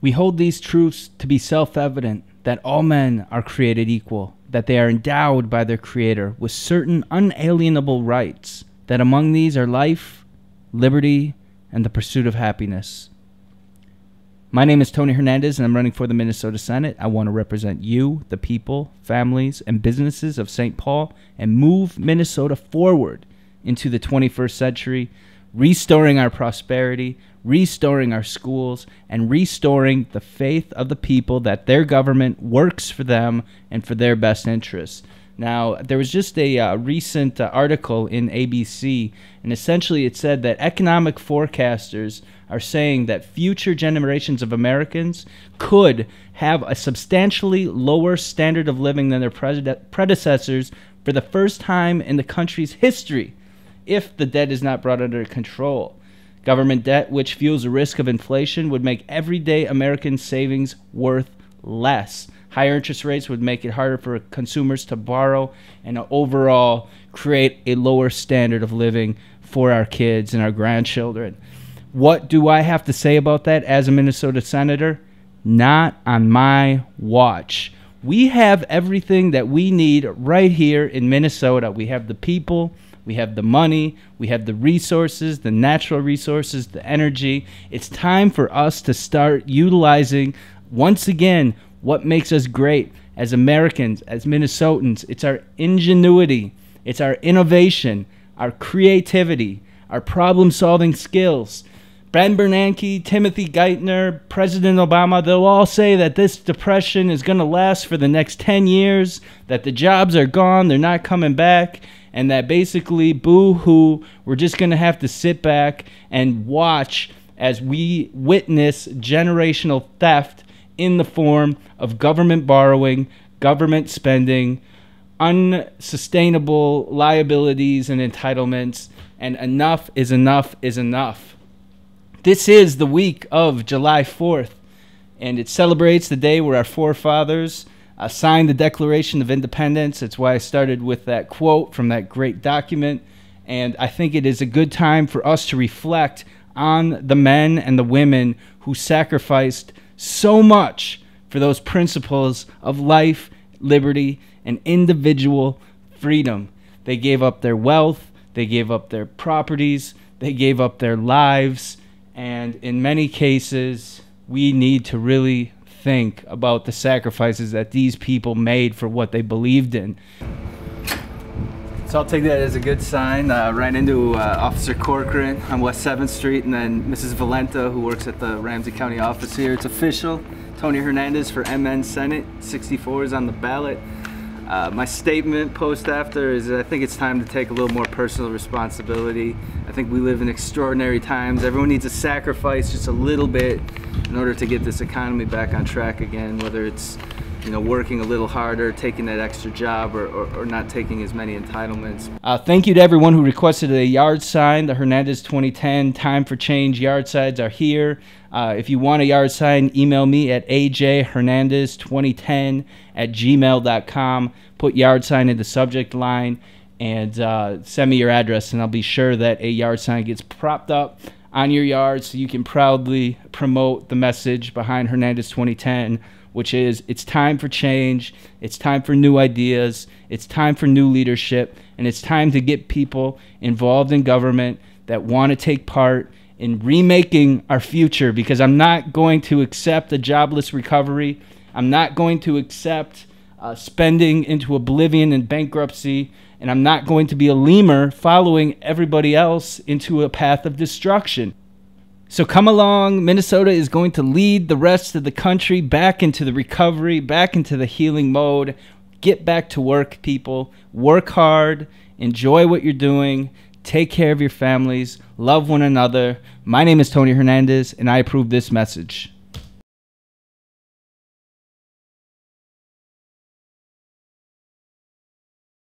We hold these truths to be self-evident, that all men are created equal, that they are endowed by their Creator with certain unalienable rights, that among these are life, liberty, and the pursuit of happiness. My name is Tony Hernandez, and I'm running for the Minnesota Senate. I want to represent you, the people, families, and businesses of St. Paul, and move Minnesota forward into the 21st century, restoring our prosperity, restoring our schools, and restoring the faith of the people that their government works for them and for their best interests. Now, there was just a recent article in ABC, and essentially it said that economic forecasters are saying that future generations of Americans could have a substantially lower standard of living than their predecessors for the first time in the country's history if the debt is not brought under control. Government debt, which fuels the risk of inflation, would make everyday American savings worth less. Higher interest rates would make it harder for consumers to borrow and overall create a lower standard of living for our kids and our grandchildren. What do I have to say about that as a Minnesota senator? Not on my watch. We have everything that we need right here in Minnesota. We have the people, we have the money, we have the resources, the natural resources, the energy. It's time for us to start utilizing, once again, what makes us great as Americans, as Minnesotans. It's our ingenuity, it's our innovation, our creativity, our problem-solving skills. Ben Bernanke, Timothy Geithner, President Obama, they'll all say that this depression is going to last for the next 10 years, that the jobs are gone, they're not coming back, and that basically, boo-hoo, we're just going to have to sit back and watch as we witness generational theft in the form of government borrowing, government spending, unsustainable liabilities and entitlements, and enough is enough is enough. This is the week of July 4th, and it celebrates the day where our forefathers signed the Declaration of Independence. That's why I started with that quote from that great document, and I think it is a good time for us to reflect on the men and the women who sacrificed so much for those principles of life, liberty, and individual freedom. They gave up their wealth, they gave up their properties, they gave up their lives, and in many cases, we need to really think about the sacrifices that these people made for what they believed in. So I'll take that as a good sign. Ran into Officer Corcoran on West 7th Street, and then Mrs. Valenta, who works at the Ramsey County office here. It's official. Tony Hernandez for MN Senate. 64 is on the ballot. My statement post after is I think it's time to take a little more personal responsibility. I think we live in extraordinary times. Everyone needs to sacrifice just a little bit in order to get this economy back on track again, whether it's working a little harder, taking that extra job, or not taking as many entitlements. Thank you to everyone who requested a yard sign. The Hernandez 2010 Time for Change yard signs are here. If you want a yard sign, email me at ajhernandez2010@gmail.com. Put yard sign in the subject line and send me your address, and I'll be sure that a yard sign gets propped up on your yard so you can proudly promote the message behind Hernandez 2010, which is it's time for change, it's time for new ideas, it's time for new leadership, and it's time to get people involved in government that want to take part in remaking our future, because I'm not going to accept a jobless recovery. I'm not going to accept spending into oblivion and bankruptcy, and I'm not going to be a lemur following everybody else into a path of destruction. So come along. Minnesota is going to lead the rest of the country back into the recovery, back into the healing mode. Get back to work, people. Work hard. Enjoy what you're doing. Take care of your families. Love one another. My name is Tony Hernandez, and I approve this message.